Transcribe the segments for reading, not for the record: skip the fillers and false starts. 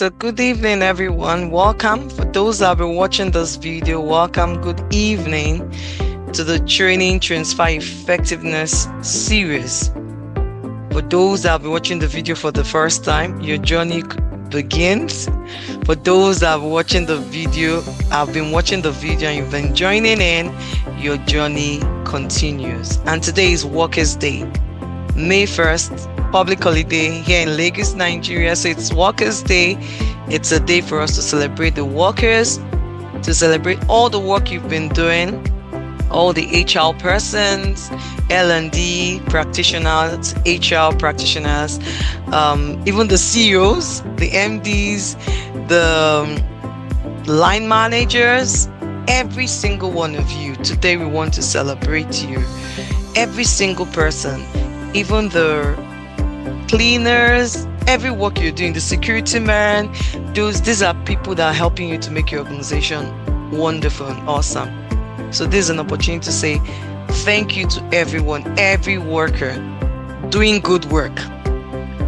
So good evening, everyone. Welcome. For those that have been watching this video, welcome. Good evening to the Training Transfer Effectiveness series. For those that have been watching the video for the first time, your journey begins. For those that have watching the video, have been watching the video and you've been joining in, your journey continues. And today is Workers' Day, May 1st. Public holiday here in Lagos, Nigeria. So it's Workers' Day. It's a day for us to celebrate the workers, to celebrate all the work you've been doing, all the HR persons, L&D practitioners, HR practitioners, even the CEOs, the MDs, the line managers, every single one of you. Today we want to celebrate you. Every single person, even the cleaners, every work you're doing, the security man, these are people that are helping you to make your organization wonderful and awesome. So this is an opportunity to say thank you to everyone, every worker doing good work.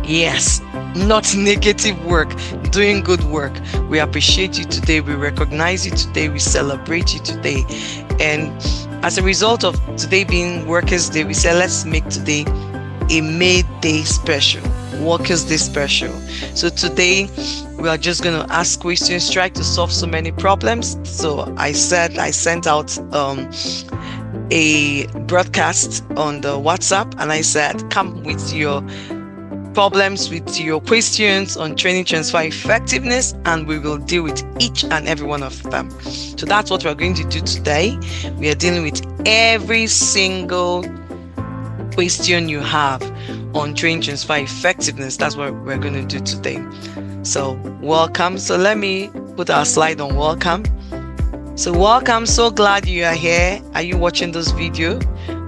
Yes, not negative work, doing good work. We appreciate you today. We recognize you today. We celebrate you today. And as a result of today being Workers' Day, we say let's make today a May Day special, Workers' Day special. So today we are just going to ask questions, try to solve so many problems. So I sent out a broadcast on the WhatsApp, and I said, come with your problems, with your questions on training transfer effectiveness, and we will deal with each and every one of them. So that's what we're going to do today. We are dealing with every single question you have on training transfer effectiveness. That's what we're going to do today. So welcome. So let me put our slide on welcome. So welcome. So glad you are here. Are you watching this video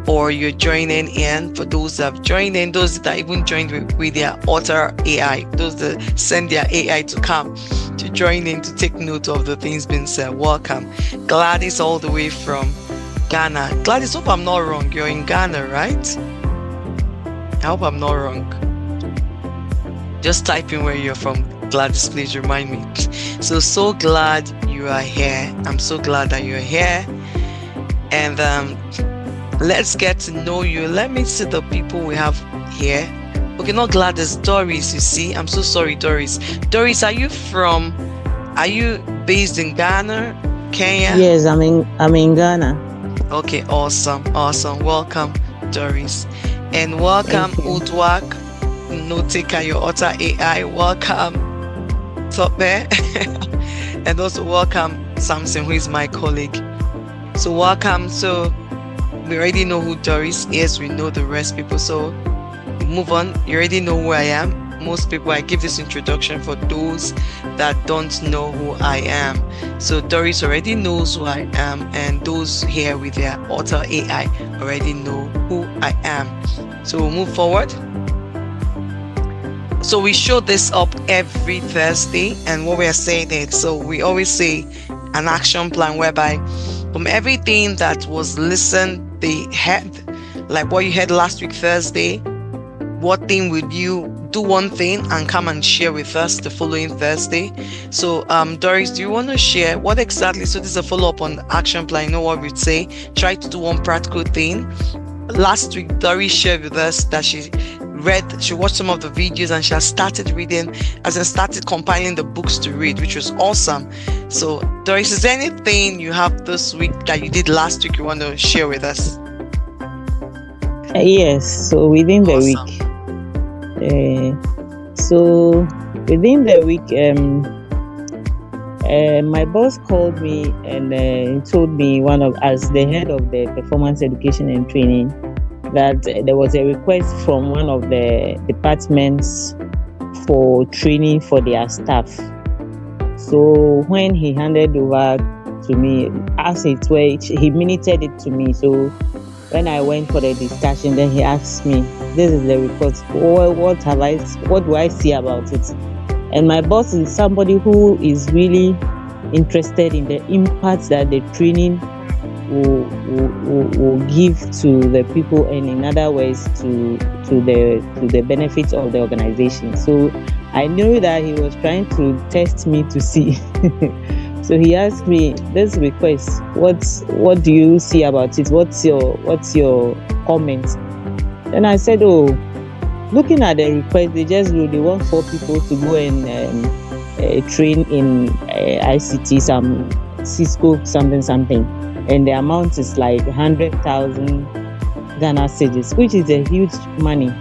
or you're joining in? For those that have joined in, those that even joined with their Otter AI, those that send their AI to come to join in to take note of the things being said, welcome. Gladys all the way from Ghana. Gladys, hope I'm not wrong. You're in Ghana, right? I hope I'm not wrong. Just type in where you're from. Gladys, please remind me. So glad you are here. I'm so glad that you're here. And let's get to know you. Let me see the people we have here. Okay, not Gladys, Doris, you see. I'm so sorry, Doris. Doris, are you based in Ghana, Kenya? Yes, I'm in Ghana. Okay, awesome. Welcome, Doris. And welcome, Udwak, Notika, your Otter AI. Welcome, Tope. And also welcome, Samson, who is my colleague. So welcome. So we already know who Doris is. We know the rest people. So move on. You already know who I am. Most people, I give this introduction for those that don't know who I am. So Doris already knows who I am, and those here with their Otter AI already know who I am. So we'll move forward. So we show this up every Thursday, and what we are saying is, so we always say an action plan whereby from everything that was listened, they had, like what you heard last week Thursday, what thing would you do one thing and come and share with us the following Thursday? So Doris, do you want to share what exactly? So this is a follow-up on the action plan. You know what we'd say? Try to do one practical thing. Last week Doris shared with us that she watched some of the videos and she has started reading, as in started compiling the books to read, which was awesome. So Doris, is there anything you have this week that you did last week you want to share with us? Yes, so within the week. My boss called me and told me, as the head of the performance education and training, that there was a request from one of the departments for training for their staff. So when he handed over to me, as it were, he minuted it to me. So when I went for the discussion, then he asked me, this is the report. What do I see about it? And my boss is somebody who is really interested in the impact that the training will give to the people, and in other ways to the benefit of the organization. So I knew that he was trying to test me to see. So he asked me this request, what do you see about it? What's your comment? And I said, oh, looking at the request, they want 4 people to go and train in ICT, some Cisco something, and the amount is like 100,000 Ghana cedis, which is a huge money.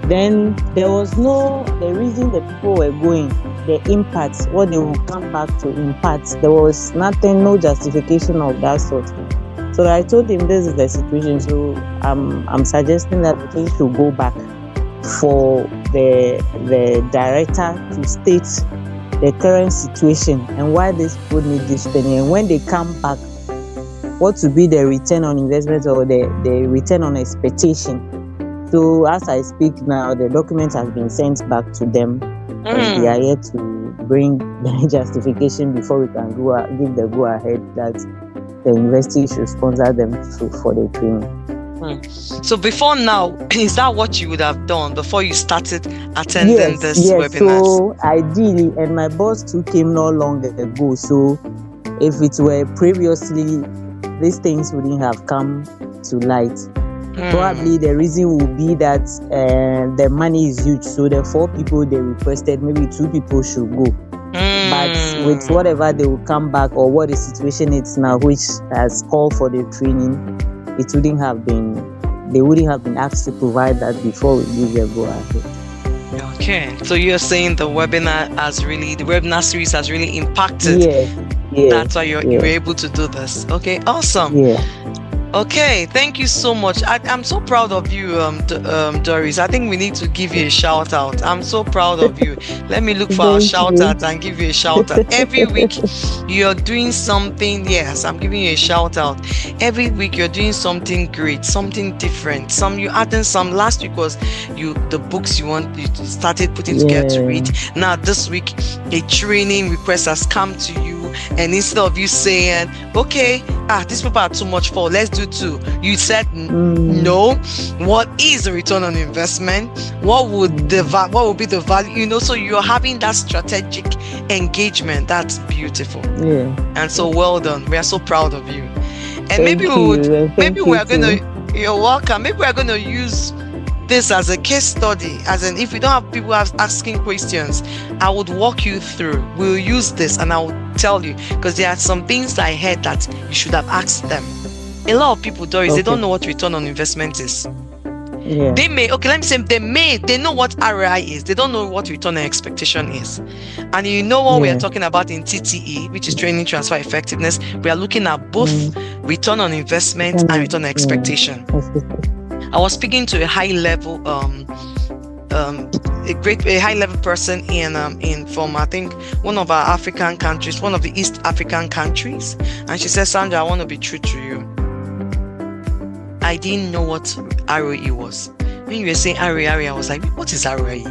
Then there was the reason the people were going, the impact, what they will come back to impact. There was nothing, no justification of that sort. So I told him this is the situation. So I'm suggesting that we should go back for the director to state the current situation and why these people need this training. And when they come back, what will be the return on investment or the return on expectation. So as I speak now, the document has been sent back to them. And they are here to bring the justification before we can give the go ahead that the university should sponsor them for the training. So before now, is that what you would have done before you started attending this webinar? So ideally, and my boss too came not long ago. So if it were previously, these things wouldn't have come to light. Probably the reason will be that the money is huge. So the 4 people they requested, maybe 2 people should go. But with whatever they will come back or what the situation is now, which has called for the training, they wouldn't have been asked to provide that before we give the go ahead. Okay, so you're saying the webinar series has really impacted. Yeah. That's why you were able to do this. Okay, awesome. Yeah. Okay, thank you so much. I'm so proud of you, Doris. I think we need to give you a shout out. I'm so proud of you. Let me look for our shout out and give you a shout out. Every week you're doing something. Yes, I'm giving you a shout out. Every week you're doing something great, something different. You adding some. Last week was the books you started putting together to read. Now this week a training request has come to you, and instead of you saying, okay, these people are too much for, let's do 2, you said no. What is the return on investment? What would be the value? So you're having that strategic engagement. That's beautiful. And so well done. We are so proud of you. And you're welcome. Maybe we're gonna use this as a case study, as in if we don't have people asking questions, I would walk you through. We'll use this and I will tell you, because there are some things I heard that you should have asked them. A lot of people, Doris, they don't know what return on investment is. They know what ROI is. They don't know what return on expectation is. And what we are talking about in TTE, which is training transfer effectiveness, we are looking at both return on investment and return on expectation. I was speaking to a high level person from I think one of our African countries, one of the East African countries, and she said, Sandra, I want to be true to you. I didn't know what ROE was. When you were saying ROE, I was like, what is ROE?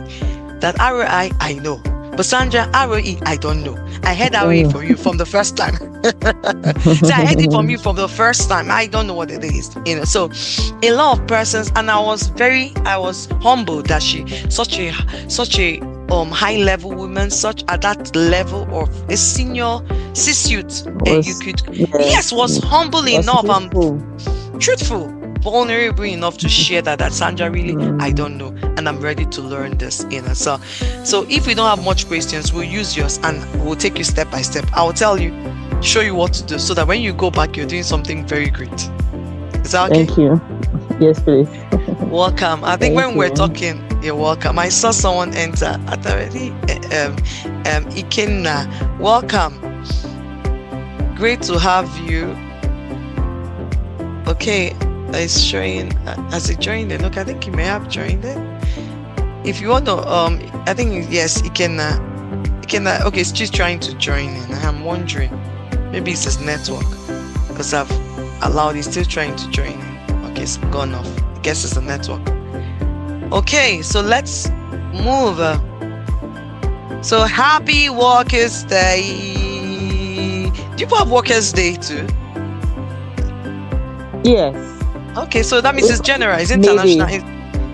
That ROI I know, but Sandra, ROE I don't know. I heard ROE from you from the first time. So I heard it from you from the first time. I don't know what it is. So a lot of persons, and I was humbled that she such a high level woman, such at that level of a senior C-suite, was humble enough and truthful, vulnerable enough to share that Sandra, really I don't know, and I'm ready to learn this. So if we don't have much questions, we'll use yours and we'll take you step by step. I'll tell you, show you what to do, so that when you go back, you're doing something very great. Is that okay? Thank you. Yes, please. Welcome. I think when we're talking, you're welcome. I saw someone enter. Ikenna, welcome. Great to have you. Okay, it's showing. Has it joined it? Look, I think you may have joined it. If you want to, I think yes, Ikenna. Okay, she's trying to join in. I'm wondering, maybe it's his network, because I've allowed. He's still trying to join in. Okay, it's gone off. I guess it's the network. Okay, so let's move. So happy Workers' Day. Do you have Workers' Day too? Yes. Okay, so that means it's general, it's international.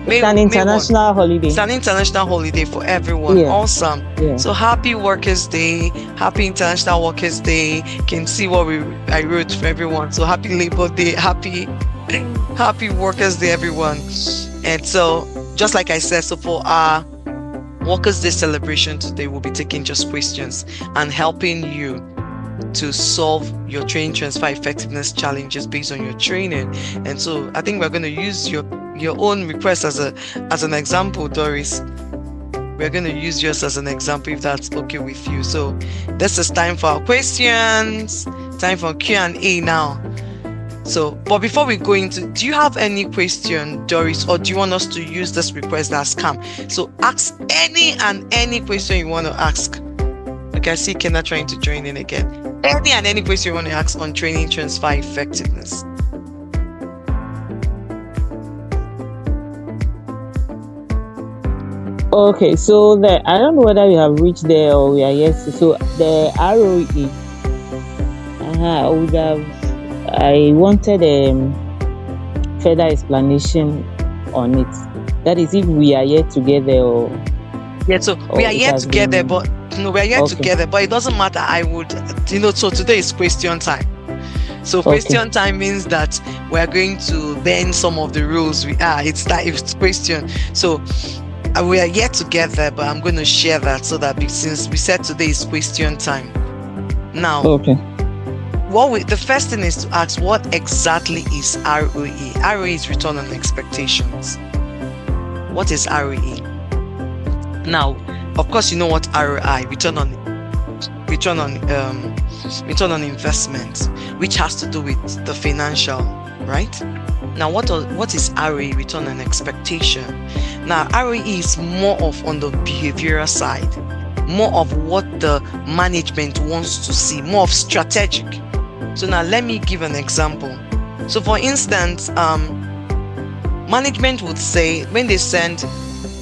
It's an international holiday. It's an international holiday for everyone. Yeah. Awesome. Yeah. So happy Workers' Day, happy International Workers' Day. Can see what I wrote for everyone. So happy Labor Day, happy Workers' Day, everyone. And so, just like I said, so for our Workers' Day celebration today, we'll be taking just questions and helping you to solve your training transfer effectiveness challenges based on your training. And so I think we're going to use your own request as an example, Doris. We're going to use yours as an example if that's okay with you. So this is time for our questions, time for Q&A now. So, but before we go into, do you have any question, Doris, or do you want us to use this request that's come? So ask any question you want to ask. Okay, I see Kenna trying to join in again. Any question you want to ask on training transfer effectiveness. Okay, so I don't know whether we have reached there or we are yet. So the ROE, I wanted further explanation on it. That is, if we are yet together or. Yeah, so we are yet together, but no, we are yet together, but it doesn't matter. I would, so today is question time. So question time means that we're going to bend some of the rules. It's question. So we are yet together, but I'm going to share that so that since we said today is question time. Now, the first thing is to ask, what exactly is ROE? ROE is return on expectations. What is ROE? Now, of course, you know what ROI, return on investment, which has to do with the financial, right? Now, what is ROE, return on expectation? Now, ROE is more of on the behavioral side, more of what the management wants to see, more of strategic. So now let me give an example. So for instance, management would say, when they send,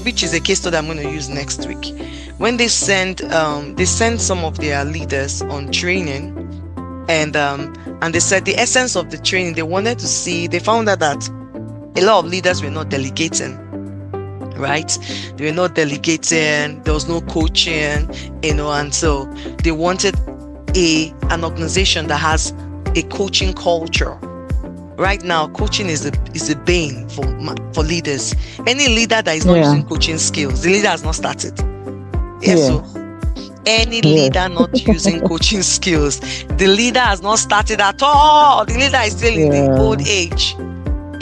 which is a case study I'm going to use next week, when they send some of their leaders on training, and they said the essence of the training, they found out that a lot of leaders were not delegating, right? They were not delegating, there was no coaching, and so they wanted an organization that has a coaching culture. Right now, coaching is a bane for leaders. Any leader that is not using coaching skills, the leader has not started. So any leader not using coaching skills, the leader has not started at all. The leader is still in the old age.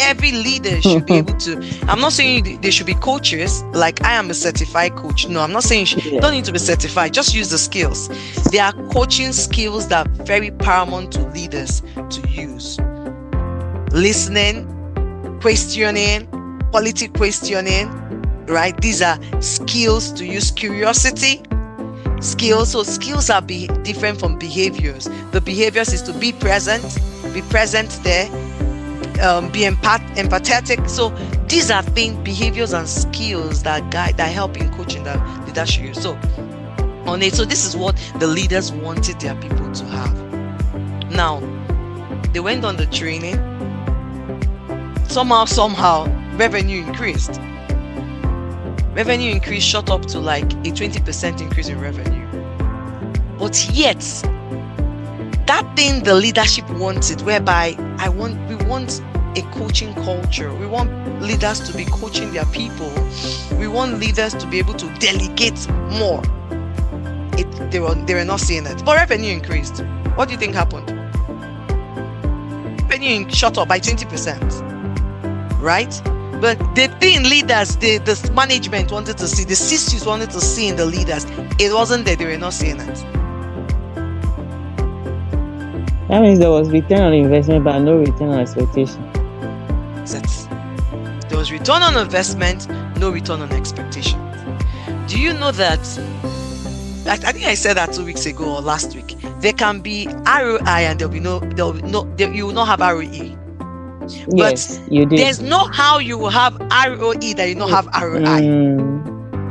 Every leader should be able to. I'm not saying they should be coaches, like I am a certified coach. No, I'm not saying you don't need to be certified. Just use the skills. There are coaching skills that are very paramount to leaders to use. Listening, questioning, quality questioning, right? These are skills to use. Curiosity, skills. So skills are different from behaviors. The behaviors is to be present there, be empathetic. So these are behaviors and skills that help in coaching that leaders should use. So this is what the leaders wanted their people to have. Now, they went on the training. Somehow, revenue increased. Revenue increase shot up to like a 20% increase in revenue. But yet, that thing the leadership wanted, whereby we want a coaching culture. We want leaders to be coaching their people. We want leaders to be able to delegate more. They were not seeing it. But revenue increased. What do you think happened? Revenue shot up by 20%. Right? But the thing leaders, the management wanted to see, the C-suite wanted to see in the leaders, it wasn't there. They were not seeing it. That means there was return on investment, but no return on expectation. There was return on investment, no return on expectation. Do you know that? I think I said that 2 weeks ago or last week. There can be ROI and you will not have ROE. Yes, but you did. There's no how you will have ROE that you don't have ROI.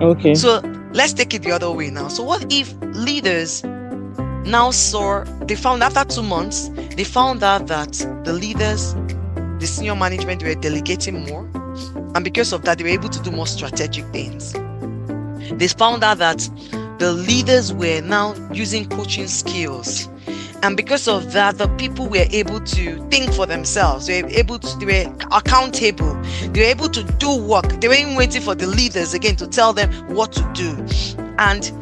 Okay. So let's take it the other way now. So what if leaders now they found after 2 months, they found out that the leaders, the senior management were delegating more, And because of that, they were able to do more strategic things. They found out that the leaders were now using coaching skills. And because of that, the people were able to think for themselves. They were accountable. They were able to do work. They weren't waiting for the leaders again to tell them what to do. And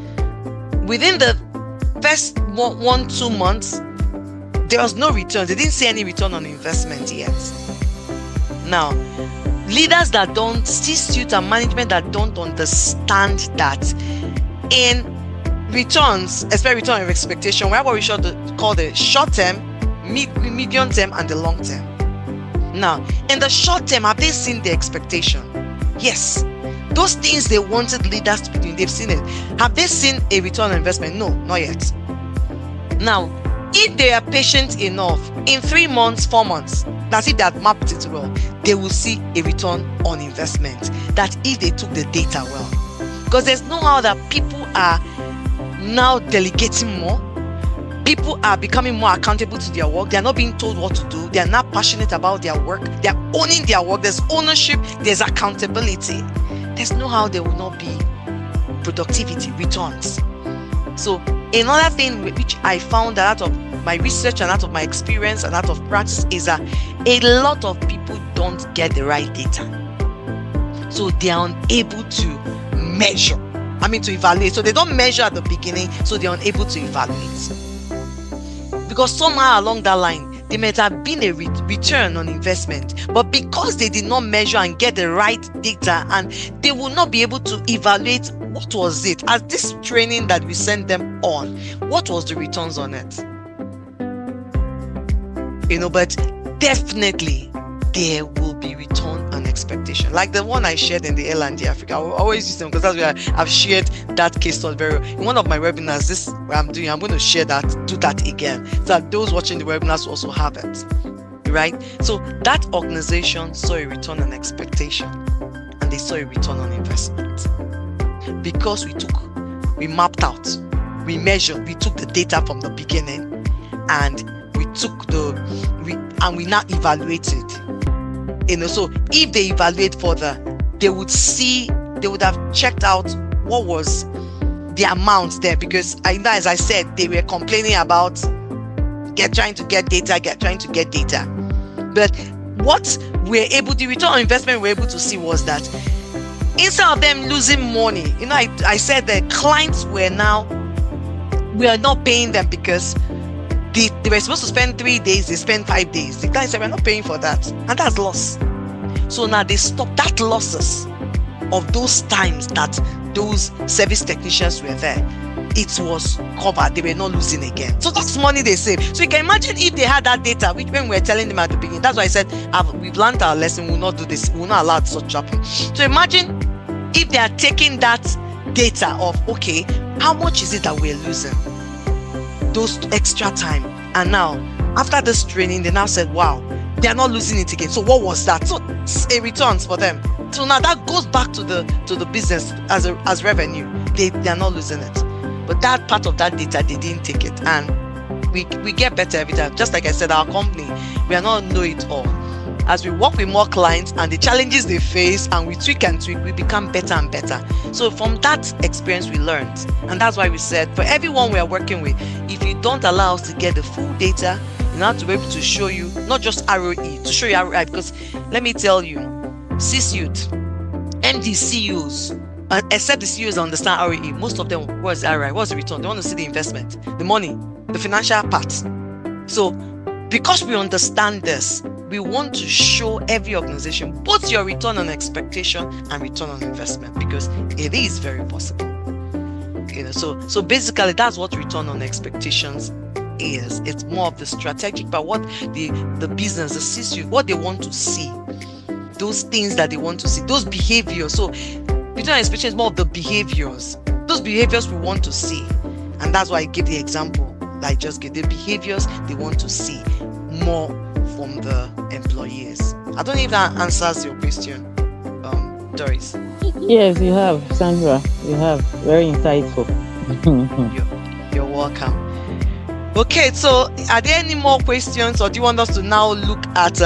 within the first 1-2 months, there was no return. They didn't see any return on investment yet. Now, leaders that don't, C-suite and management that don't understand that in returns, especially return on expectation, we have what we should call the short term, medium term, and the long term. Now, in the short term, have they seen the expectation? Yes. Those things they wanted leaders to be doing, they've seen it. Have they seen a return on investment? No, not yet. Now, if they are patient enough, in 3 months, 4 months, that's if they have mapped it well, they will see a return on investment. That if they took the data well. Because there's no how that people are now delegating more. People are becoming more accountable to their work. They're not being told what to do. They're not passionate about their work. They're owning their work. There's ownership. There's accountability. There's no how there will not be productivity, returns. So another thing which I found out of my research and out of my experience and out of practice is that a lot of people don't get the right data. So they are unable to measure. To evaluate. So they don't measure at the beginning, so they're unable to evaluate. Because somehow along that line, there might have been a return on investment, but because they did not measure and get the right data, and they will not be able to evaluate what was it. As this training that we sent them on, what was the returns on it? But definitely there will be return on expectation. Like the one I shared in the L&D Africa, I will always use them because that's where I've shared that case study very well. In one of my webinars, this I'm going to share that, do that again, so that those watching the webinars also have it. Right? So that organization saw a return on expectation and they saw a return on investment. Because we mapped out, we measured, we took the data from the beginning and we now evaluated. So if they evaluate further, they would have checked out what was the amount there, because as I said, they were complaining about trying to get data. But what we're able to, return on investment we're able to see was that instead of them losing money, I said that clients we are not paying them because they were supposed to spend 3 days, they spend 5 days. The client said, we're not paying for that. And that's loss. So now they stop that losses of those times that those service technicians were there. It was covered. They were not losing again. So that's money they save. So you can imagine if they had that data, which when we were telling them at the beginning, that's why I said, we've learned our lesson, we will not do this. We will not allow such happen. So imagine if they are taking that data of, okay, how much is it that we're losing? Those extra time, and now after this training they now said, wow, they are not losing it again. So what was that? So it's a returns for them. So now that goes back to the business as revenue. They are not losing it, but that part of that data they didn't take it, and we get better every time. Just like I said, our company, we are not know it all. As we work with more clients and the challenges they face, and we tweak, we become better and better. So from that experience, we learned. And that's why we said, for everyone we are working with, if you don't allow us to get the full data, you have to be able to show you, not just ROE, to show you ROI. Because let me tell you, C-suite, MD CEOs, except the CEOs understand ROE, most of them, what's ROI? What's the return? They want to see the investment, the money, the financial part. So because we understand this, we want to show every organization both your return on expectation and return on investment, because it is very possible. So basically that's what return on expectations is. It's more of the strategic, but what the business, the C-suite, what they want to see, those things that they want to see, those behaviors. So return on expectation is more of the behaviors, those behaviors we want to see. And that's why I give the example that I just gave, the behaviors they want to see more from the employees. I don't know if that answers your question, Doris. Yes, you have, Sandra. You have. Very insightful. You're welcome. Okay, so are there any more questions, or do you want us to now look at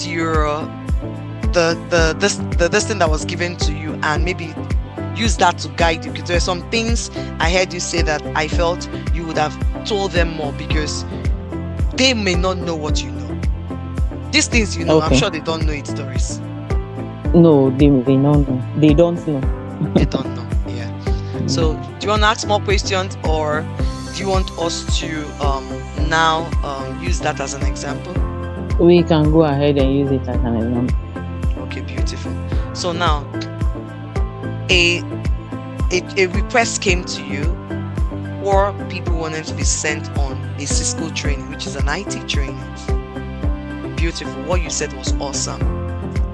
your this thing that was given to you, and maybe use that to guide you. Because there are some things I heard you say that I felt you would have told them more, because they may not know what you know. These things you know, I'm Okay. sure they don't know it, Doris. No, they don't know. They don't know. They don't know. Yeah. So do you want to ask more questions, or do you want us to now use that as an example? We can go ahead and use it as an example. Okay, beautiful. So now a request came to you, 4 people wanted to be sent on a Cisco training, which is an IT training. Beautiful. What you said was awesome.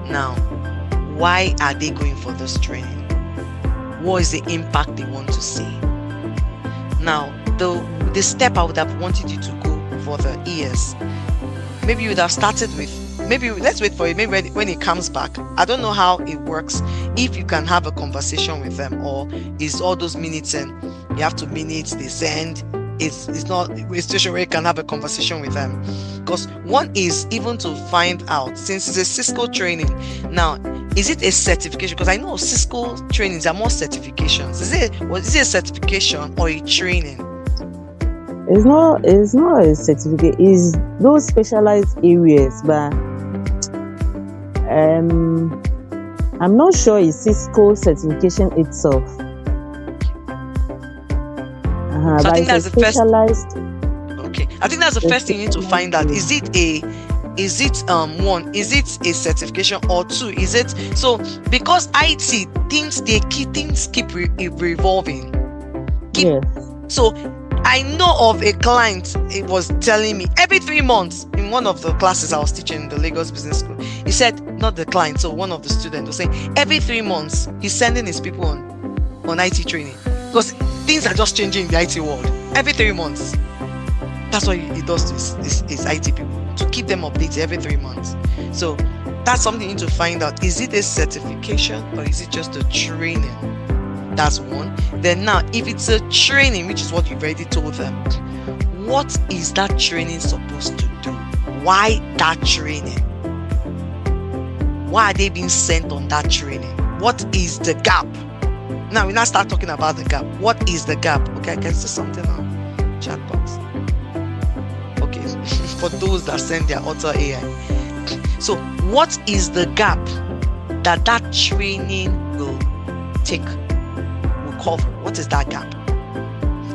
Now, why are they going for this training? What is the impact they want to see? Now, the step I would have wanted you to go further is, maybe you would have started with, maybe let's wait for it, maybe when it comes back. I don't know how it works, if you can have a conversation with them, or is all those minutes and you have to minutes they send. It's not a situation where you can have a conversation with them. Because one is even to find out, since it's a Cisco training, now is it a certification? Because I know Cisco trainings are more certifications. Is it a certification or a training? It's not a certificate. It's those specialized areas, but I'm not sure it's Cisco certification itself. So I But think it's that's a the first. specialized. Okay, I think that's the first thing you need to find out. Is it one? Is it a certification, or 2? Is it so? Because IT things keep revolving. Yes. So I know of a client. It was telling me every 3 months in one of the classes I was teaching in the Lagos Business School. He said, not the client, so one of the students was saying every 3 months he's sending his people on IT training, because things are just changing in the IT world every 3 months. That's what he does to his IT people, to keep them updated every 3 months. So that's something you need to find out. Is it a certification, or is it just a training? That's one. Then now, if it's a training, which is what you've already told them, what is that training supposed to do? Why that training? Why are they being sent on that training? What is the gap? Now we now start talking about the gap. What is the gap? Okay, I can see something on chat box. Okay, for those that send their auto AI. So what is the gap that training will cover? What is that gap?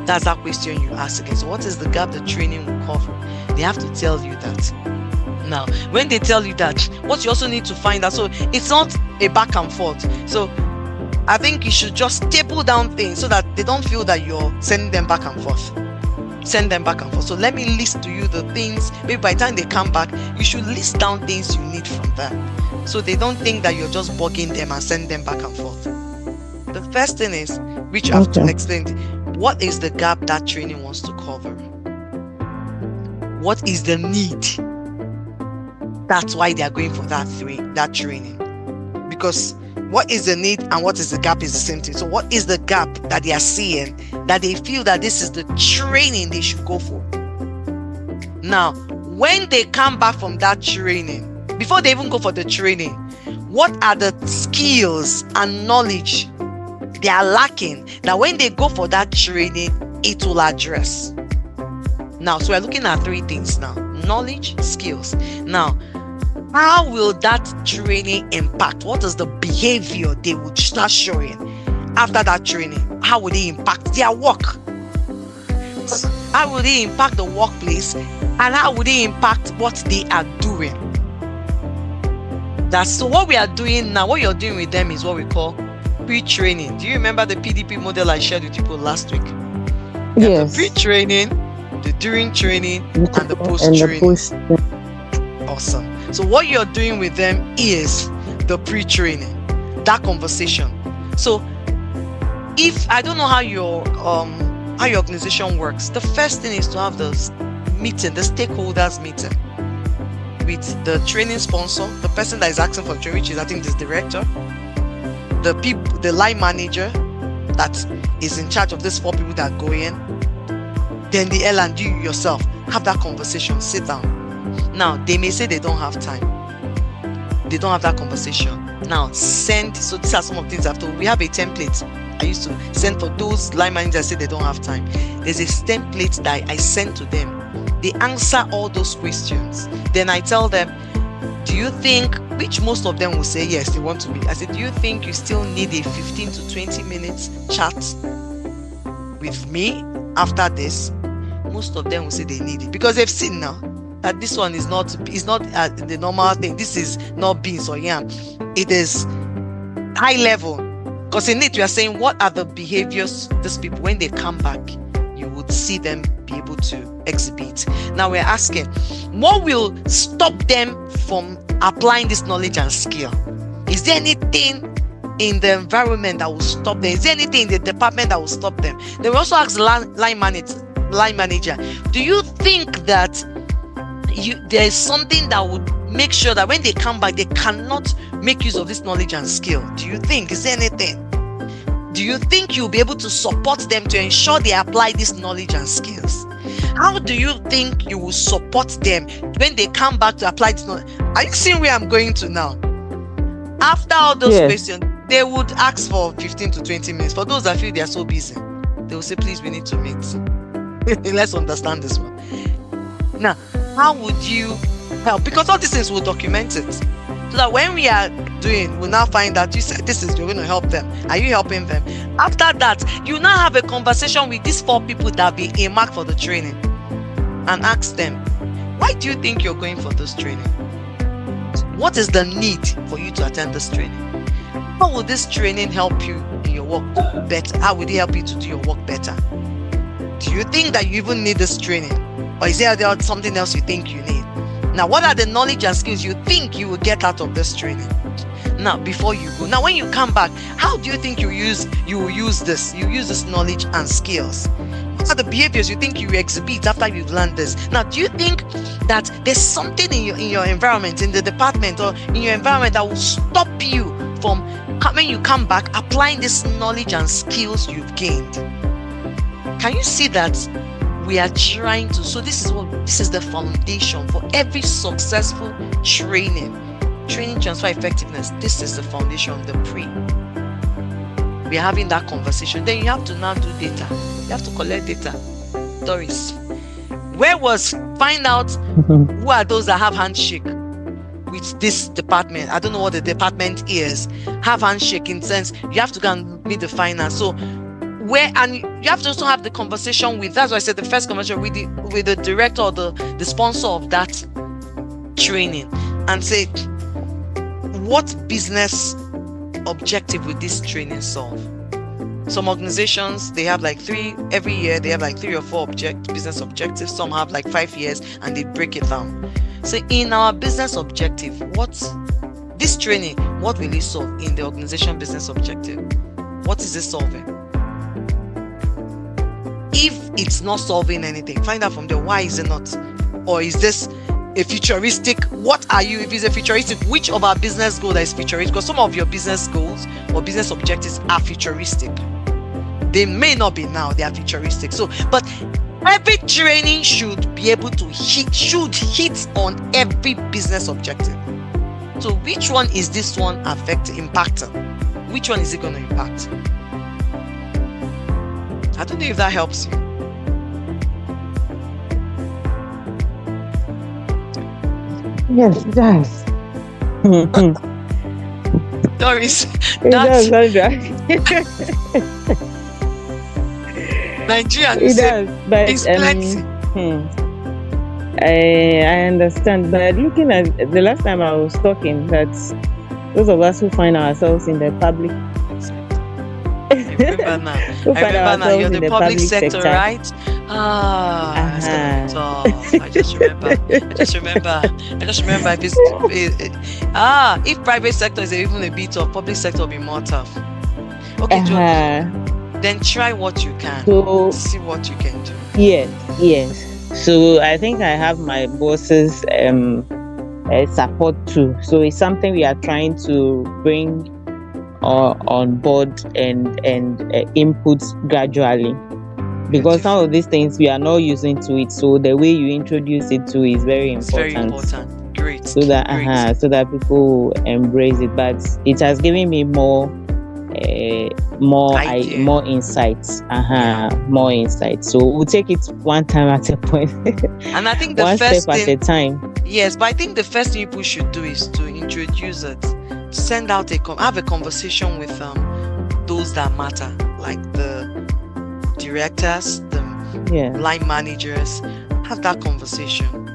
That's that question you ask again. So what is the gap the training will cover? They have to tell you that. Now, when they tell you that, what you also need to find out, so it's not a back and forth. So I think you should just table down things so that they don't feel that you're sending them back and forth. Send them back and forth. So let me list to you the things. Maybe by the time they come back, you should list down things you need from them, so they don't think that you're just bugging them and send them back and forth. The first thing is, which I have to explain, what is the gap that training wants to cover? What is the need? That's why they are going for that training. Because what is the need and what is the gap is the same thing. So what is the gap that they are seeing that they feel that this is the training they should go for? Now, when they come back from that training, before they even go for the training, what are the skills and knowledge they are lacking that when they go for that training, it will address? Now, so we're looking at 3 things now: knowledge, skills. Now, how will that training impact? What is the behavior they would start showing after that training? How will it impact their work? How will it impact the workplace? And how will it impact what they are doing? That's so what we are doing now. What you're doing with them is what we call pre-training. Do you remember the PDP model I shared with you last week? Yes. The pre-training, the during training, and the post-training. Awesome. So what you're doing with them is the pre-training, that conversation. So if I don't know how your organization works, the first thing is to have the meeting, the stakeholders meeting with the training sponsor, the person that is asking for training, which is I think this director, the line manager that is in charge of these 4 people that go in, then the L&D yourself. Have that conversation, sit down. Now, they may say they don't have time. they don't have that conversation. Now send. So these are some of the things I've told. We have a template I used to send for those line managers say they don't have time. There's a template that I send to them. They answer all those questions. Then I tell them, do you think, which most of them will say yes, they want to meet. I said, do you think you still need a 15 to 20 minutes chat with me after this? Most of them will say they need it because they've seen now that this one is not the normal thing. This is not beans or yam. It is high level. Because in it, we are saying, what are the behaviors these people, when they come back, you would see them be able to exhibit. Now we're asking, what will stop them from applying this knowledge and skill? Is there anything in the environment that will stop them? Is there anything in the department that will stop them? They will also ask the line manager, do you think that there is something that would make sure that when they come back, they cannot make use of this knowledge and skill? Do you think? Is there anything? Do you think you'll be able to support them to ensure they apply this knowledge and skills? How do you think you will support them when they come back to apply this knowledge? Are you seeing where I'm going to now? After all those questions, they would ask for 15 to 20 minutes. For those that feel they are so busy, they will say, please, we need to meet. Let's understand this one. Now, how would you help? Because all these things will document it. So that when we are doing, we'll now find that you said this is, you're going to help them. Are you helping them? After that, you now have a conversation with these 4 people that be earmarked for the training and ask them, why do you think you're going for this training? What is the need for you to attend this training? How will this training help you in your work better? How will it help you to do your work better? Do you think that you even need this training? Or is there something else you think you need? Now, what are the knowledge and skills you think you will get out of this training? Now, before you go. Now, when you come back, how do you think you will use this? You use this knowledge and skills. What are the behaviors you think you will exhibit after you've learned this? Now, do you think that there's something in your environment, in the department or in your environment that will stop you from, when you come back, applying this knowledge and skills you've gained? Can you see that we are trying to? So this is the foundation for every successful training transfer effectiveness. This is the foundation, the pre. We are having that conversation. Then you have to now do data. You have to collect data. Doris, find out who are those that have handshake with this department. I don't know what the department is. Have handshake in sense you have to go and meet the finance. So and you have to also have the conversation with, that's why I said the first conversation with the director or the sponsor of that training and say, what business objective will this training solve? Some organizations, they have like 3 every year, they have like 3 or 4 business objectives. Some have like 5 years and they break it down. So in our business objective, this training, what will it solve in the organization business objective? What is it solving? If it's not solving anything, find out from there, why is it not? Or is this a futuristic? What are you? If it's a futuristic, which of our business goals is futuristic? Because some of your business goals or business objectives are futuristic. They may not be now, they are futuristic. So, but every training should be able to hit on every business objective. So which one is this one impacting? Which one is it going to impact? I don't know if that helps you. Yes, it does. Doris, it does, Nigerian, it does, but it's plenty. I understand, but looking at the last time I was talking, that those of us who find ourselves in the public I remember now. You're the public sector, right? It's gonna be tough. I just remember. If private sector is even a bit tough, public sector will be more tough. Okay, then try what you can. So, see what you can do. Yes. So I think I have my boss's support too. So it's something we are trying to bring on board and inputs gradually, because some of these things we are not using to it, so the way you introduce it to is very important. It's very important. Great. so that Great. so that people embrace it. But it has given me more Idea. more insights. Yeah. More insights. So we'll take it one time at a point. And I think the one first step thing, at a time. yes, but I think the first thing people should do is to introduce it, send out have a conversation with those that matter, like the directors, the line managers. Have that conversation.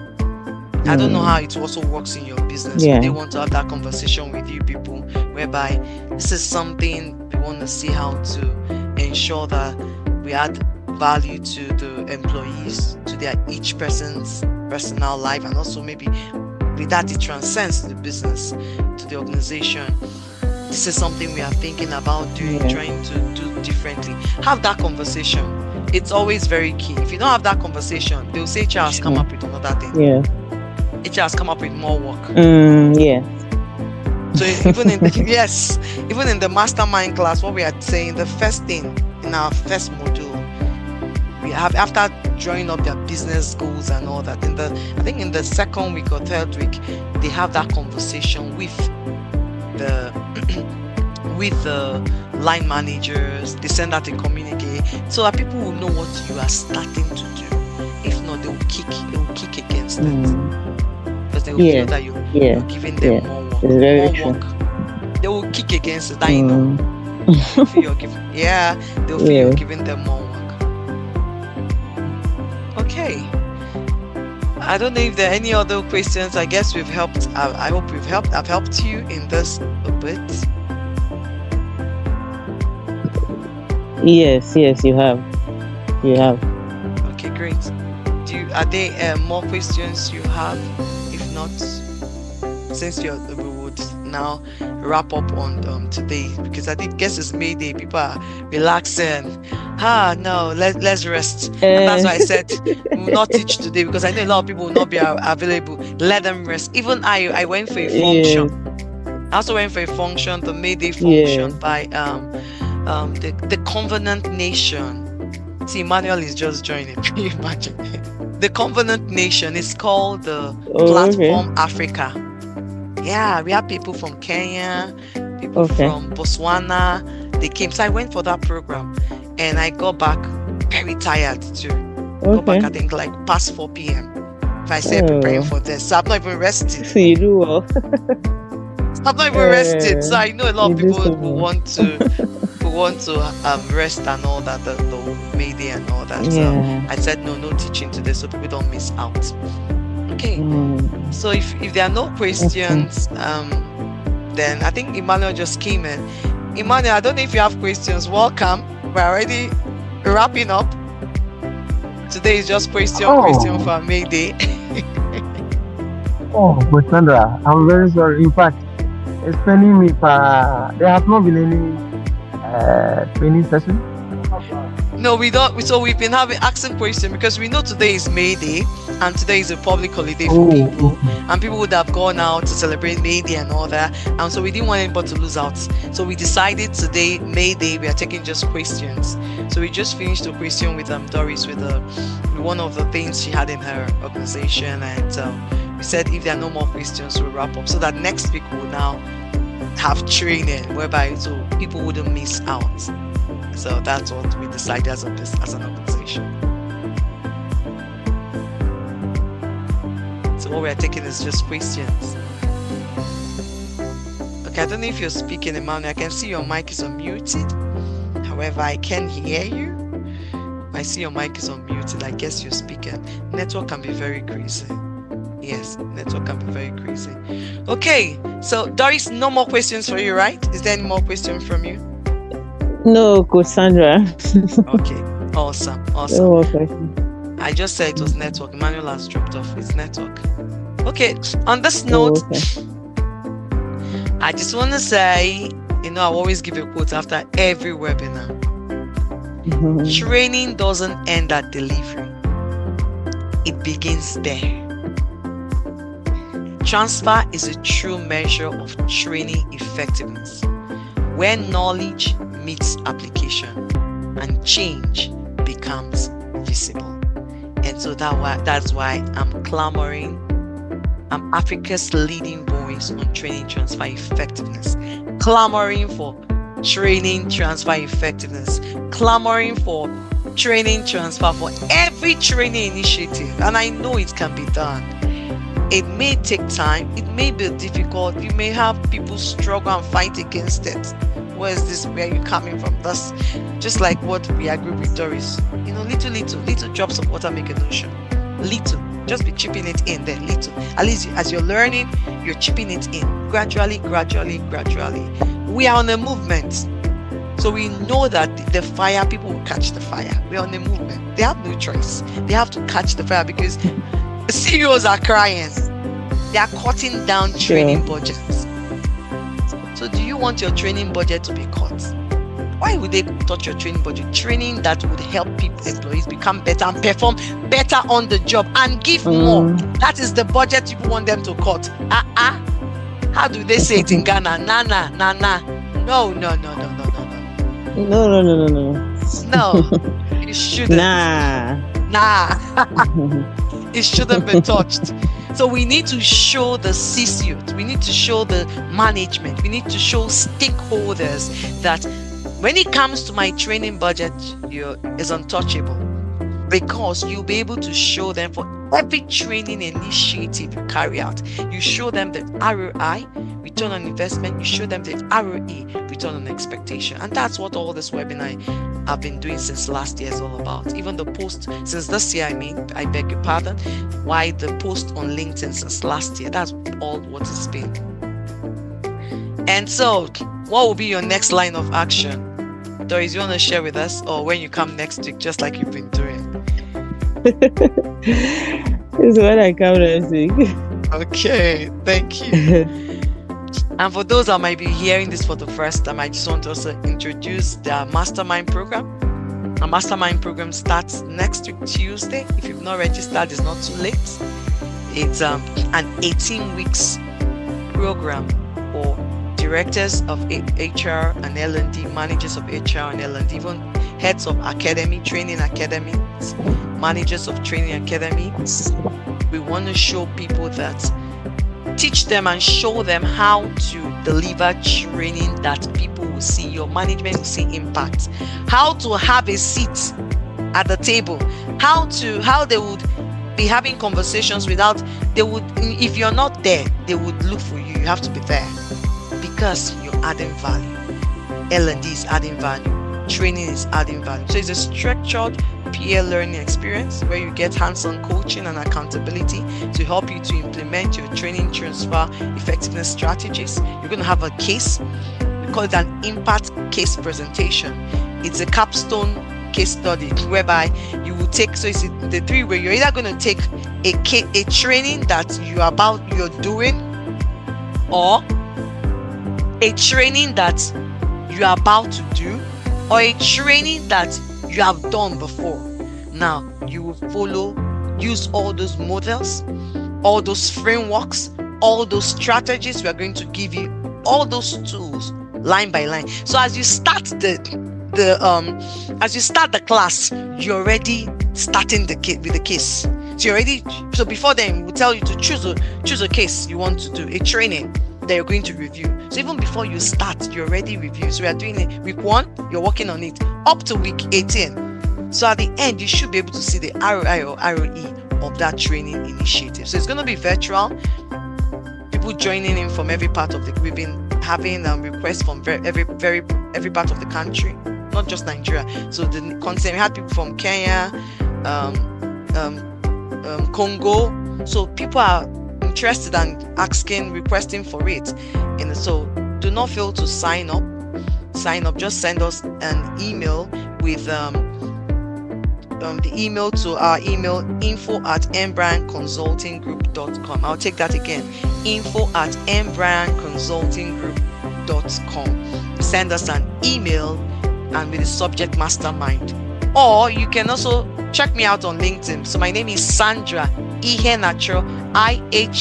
I don't know how it also works in your business. They want to have that conversation with you people, whereby this is something we want to see how to ensure that we add value to the employees, to their each person's personal life, and also maybe with that it transcends the business, to the organization. This is something we are thinking about doing, trying to do differently. Have that conversation. It's always very key. If you don't have that conversation, they'll say HR has come up with another thing. HR has come up with more work. So even in even in the mastermind class, what we are saying, the first thing in our first module, we have, after drawing up their business goals and all that, I think in the second week or third week, they have that conversation with the line managers. They send out a communique so that people will know what you are starting to do. If not, they will kick against it, because they will feel that you're giving them more work. They will kick against it. I know. They'll feel you're giving. They'll feel you're giving them more work. Okay. I don't know if there are any other questions. I guess we've helped. I hope we've helped. I've helped you in this a bit. Yes, you have. Okay, great. Are there more questions you have? If not, since we would now wrap up on today, because I think guess it's May Day. People are relaxing. No, let's rest. And that's why I said we will not teach today, because I know a lot of people will not be available. Let them rest. Even I went for a function. I also went for a function, the May Day function by the Covenant Nation. See, Emmanuel is just joining. Can you imagine? The Covenant Nation is called the Platform Africa. Yeah, we have people from Kenya, people from Botswana. They came. So I went for that program, and I got back very tired too. Got back, I think, like past 4 p.m. If I say preparing for this, so I've not even rested. So you do well. I've not even rested. So I know a lot of people who want to rest and all that, the May Day and all that. So I said no teaching today, so people don't miss out. Okay. So if there are no questions, then I think Emmanuel just came in. Emmanuel, I don't know if you have questions. Welcome. We're already wrapping up. Today is just question for May Day. But Sandra, I'm very sorry. In fact, explaining me, there has not been any training session. No, we don't. So we've been asking questions because we know today is May Day, and today is a public holiday for people, and people would have gone out to celebrate May Day and all that, and so we didn't want anybody to lose out. So we decided today, May Day, we are taking just questions. So we just finished a question with Doris with one of the things she had in her organization, and we said if there are no more questions, we'll wrap up, so that next week we'll now have training whereby so people wouldn't miss out. So that's what we decided as an organization. So what we're taking is just questions. Okay, I don't know if you're speaking, Emmanuel. I can see your mic is unmuted. However, I can hear you. I see your mic is unmuted. I guess you're speaking. Network can be very crazy. Yes, network can be very crazy. Okay, so Doris, no more questions for you, right? Is there any more questions from you? No, Coach Sandra. Okay, awesome. No more questions. I just said it was network. Emmanuel has dropped off. It's network. Okay, on this note, I just want to say, I always give a quote after every webinar. Training doesn't end at delivery. It begins there. Transfer is a true measure of training effectiveness, where knowledge meets application and change becomes visible. And so that's why I'm clamoring I'm Africa's leading voice on training transfer effectiveness, clamoring for training transfer effectiveness, clamoring for training transfer for every training initiative. And I know it can be done. It may take time, it may be difficult, you may have people struggle and fight against it. Where is this? Where are you coming from? That's just like what we agree with Doris. Little drops of water make an ocean. Little, just be chipping it in there, little. At least as you're learning, you're chipping it in gradually. We are on a movement. So we know that the fire, people will catch the fire. We're on a movement. They have no choice. They have to catch the fire because CEOs are crying. They are cutting down training budgets. So do you want your training budget to be cut? Why would they cut your training budget? Training that would help employees become better and perform better on the job and give more. That is the budget you want them to cut. How do they say it in Ghana? Nah. No. No, it shouldn't. Nah. It shouldn't be touched. So we need to show the C-suite, we need to show the management, we need to show stakeholders that when it comes to my training budget, is untouchable, because you'll be able to show them for every training initiative you carry out. You show them the ROI, return on investment, you show them the ROE, return on expectation. And that's what all this webinar I've been doing since last year is all about. Even the post since this year, I beg your pardon, why the post on LinkedIn since last year, that's all what it's been. And so, what will be your next line of action? Doris, you want to share with us, or when you come next week, just like you've been doing? It's when I come next week. Okay, thank you. And for those that might be hearing this for the first time, I just want to also introduce the mastermind program. Our mastermind program starts next week, Tuesday. If you've not registered, it's not too late. It's an 18 weeks program for directors of HR and L&D, managers of HR and L&D, even heads of academy, training academies, managers of training academies. We want to show people that, teach them and show them how to deliver training that people will see, your management will see impact, how to have a seat at the table, how they would be having conversations without, if you're not there, they would look for you. You have to be there because you're adding value. L&D is adding value, training is adding value. So it's a structured peer learning experience where you get hands-on coaching and accountability to help you to implement your training transfer effectiveness strategies. You're going to have a case. We call it an impact case presentation. It's a capstone case study whereby you will take, so it's the three way. You're either going to take a training that you're doing, or a training that you are about to do, or a training that you have done before. Now you will use all those models, all those frameworks, all those strategies. We are going to give you all those tools line by line. So as you start the class, you're already starting with the case. So before then, we'll tell you to choose a case you want to do, a training that you're going to review. So even before you start, you're already reviewing. So we are doing it week 1, you're working on it up to week 18. So at the end, you should be able to see the ROI or ROE of that training initiative. So it's going to be virtual. People joining in from every part of we've been having requests from every part of the country, not just Nigeria. So the content, we had people from Kenya, Congo. So people are interested and requesting for it. And so do not fail to sign up. Just send us an email with the email to our email info@mbrianconsultinggroup.com. I'll take that again, info@mbrianconsultinggroup.com. Send us an email and with the subject mastermind. Or you can also check me out on LinkedIn. So my name is Sandra Iheanacho, IHENACHO.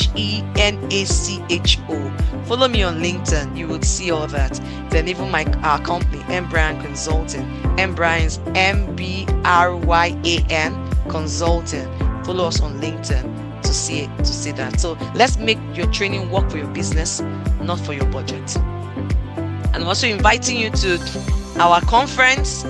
Follow me on LinkedIn. You would see all that. Then even our company, Mbrian Consulting. Mbrian's MBRYAN Consulting. Follow us on LinkedIn. to see that. So let's make your training work for your business, not for your budget. And I'm also inviting you to our conference,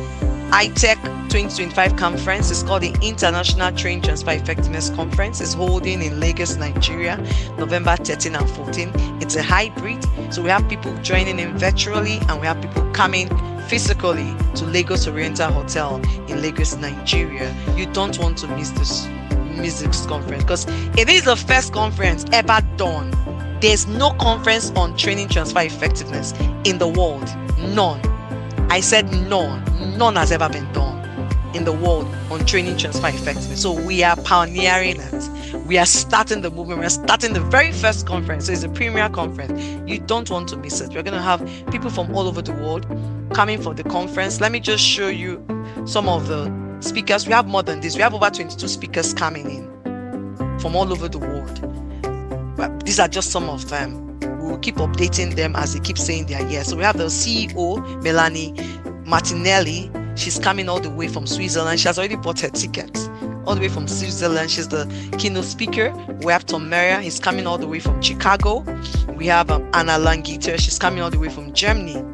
iTech 2025 conference. It's called the International Training Transfer Effectiveness Conference. It's holding in Lagos, Nigeria, November 13 and 14. It's a hybrid, so we have people joining in virtually and we have people coming physically to Lagos Oriental Hotel in Lagos, Nigeria. You don't want to miss this conference because it is the first conference ever done. There's no conference on training transfer effectiveness in the world. None. I said none. None has ever been done in the world on training transfer effectiveness. So we are pioneering it. We are starting the movement. We're starting the very first conference. So it's a premier conference. You don't want to miss it. We're going to have people from all over the world coming for the conference. Let me just show you some of the speakers. We have more than this. We have over 22 speakers coming in from all over the world. But these are just some of them. We will keep updating them as they keep saying their yes. So we have the CEO, Melanie Martinelli. She's coming all the way from Switzerland. She has already bought her ticket all the way from Switzerland. She's the keynote speaker. We have Tom Maria. He's coming all the way from Chicago. We have Anna Langiter. She's coming all the way from Germany.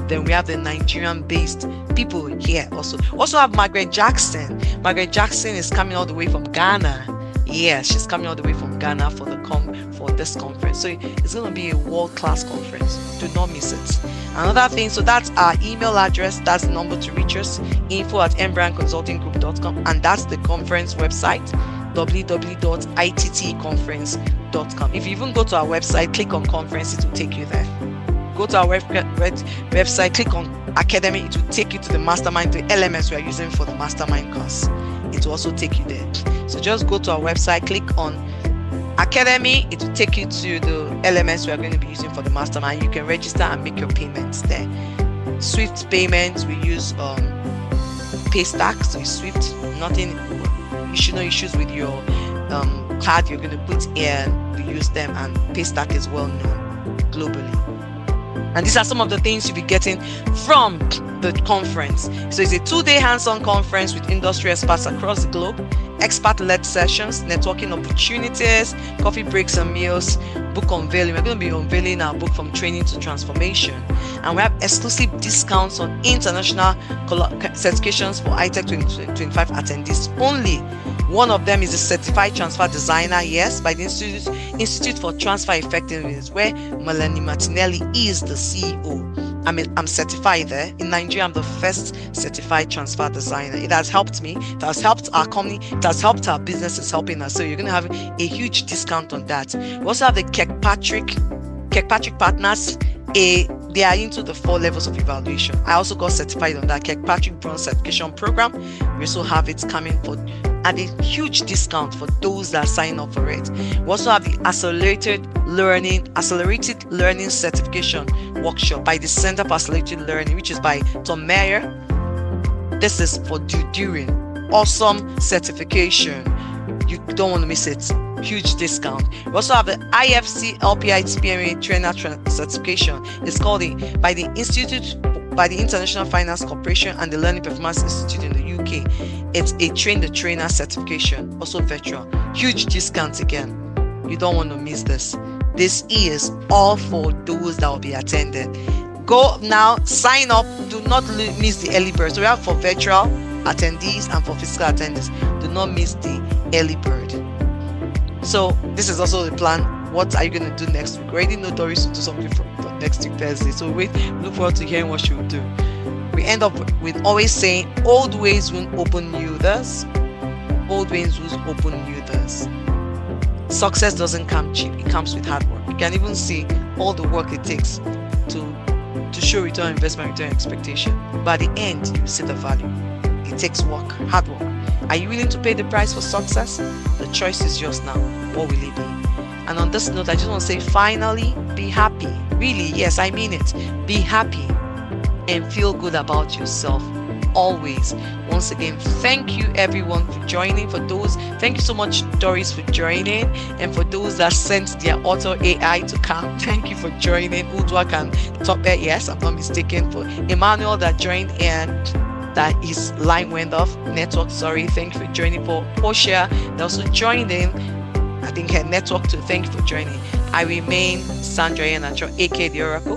Then we have the Nigerian-based people here also. Also have Margaret Jackson. Margaret Jackson is coming all the way from Ghana. Yes, she's coming all the way from Ghana for this conference. So it's going to be a world-class conference. Do not miss it. Another thing, so that's our email address. That's the number to reach us, info@mbrandconsultinggroup.com, and that's the conference website, www.ittconference.com. If you even go to our website, click on conference, it will take you there. Go to our website, click on academy, it will take you to the mastermind, the LMS we are using for the mastermind course. It will also take you there. So just go to our website, click on academy, it will take you to the LMS we are going to be using for the mastermind. You can register and make your payments there. Swift payments, we use Paystack, so it's Swift. Nothing, you should no issues with your card you're going to put in. We use them, and Paystack is well known globally. And these are some of the things you'll be getting from the conference. So it's a 2-day hands-on conference with industry experts across the globe, expert-led sessions, networking opportunities, coffee breaks and meals, book unveiling. We're going to be unveiling our book From Training to Transformation. And we have exclusive discounts on international certifications for iTech 2025 attendees only. One of them is a certified transfer designer, yes, by the Institute for Transfer Effectiveness, where Melanie Martinelli is the CEO. I'm certified there. In Nigeria, I'm the first certified transfer designer. It has helped me. It has helped our company. It has helped our businesses helping us. So you're going to have a huge discount on that. We also have the Kirkpatrick partners. They are into the 4 levels of evaluation. I also got certified on that Kirkpatrick Bronze Certification Program. We also have it coming at a huge discount for those that sign up for it. We also have the Accelerated Learning Certification Workshop by the Center for Accelerated Learning, which is by Tom Mayer. This is for during awesome certification. You don't want to miss it. Huge discount. We also have the IFC LPI TPMA Trainer Certification. It's called by the International Finance Corporation and the Learning Performance Institute in the UK. It's a Train the Trainer certification, also virtual. Huge discount again. You don't want to miss this. This is all for those that will be attended. Go now, sign up. Do not miss the early bird. So we have for virtual attendees and for physical attendees. Do not miss the early bird. So this is also the plan. What are you going to do next week? We already know Doris will do something for next week Thursday. So look forward to hearing what she will do. We end up with always saying, old ways won't open new doors. Old ways will open new doors. Success doesn't come cheap. It comes with hard work. You can even see all the work it takes to show return on investment, return on expectation. But at the end, you see the value. It takes work, hard work. Are you willing to pay the price for success? The choice is yours now. What will it be? And on this note, I just want to say, finally, be happy. Really, yes, I mean it. Be happy and feel good about yourself always. Once again, thank you everyone for joining. Thank you so much, Doris, for joining. And for those that sent their auto AI to come, thank you for joining. Udwak and Topper, yes, I'm not mistaken. For Emmanuel that joined and that his line went off, thank you for joining. For Portia that also joined in. I think her network too. Thank you for joining. I remain Sandra Iheanacho, aka the Oracle,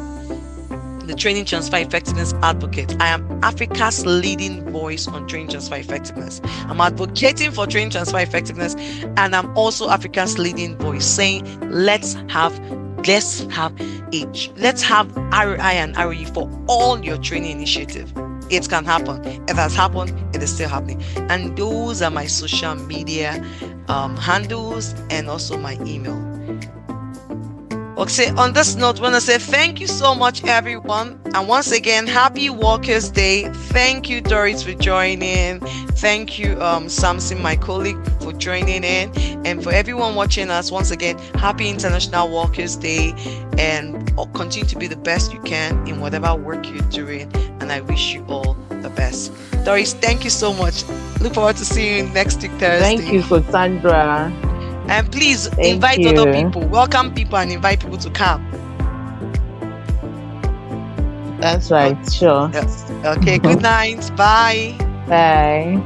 the Training Transfer Effectiveness Advocate. I am Africa's leading voice on training transfer effectiveness. I'm advocating for training transfer effectiveness, and I'm also Africa's leading voice saying let's have ROI and ROE for all your training initiative. It can happen. It has happened. It is still happening. And those are my social media handles and also my email. Okay, on this note, I want to say thank you so much, everyone. And once again, happy Workers' Day. Thank you, Doris, for joining. Thank you, Samson, my colleague, for joining in. And for everyone watching us, once again, happy International Workers' Day. And continue to be the best you can in whatever work you're doing. And I wish you all the best. Doris, thank you so much. Look forward to seeing you next week, Thursday. Thank you, Sandra. And please Thank invite you. other people. Welcome people and invite people to come. That's right. Sure. Yes. Okay, good night. Bye. Bye.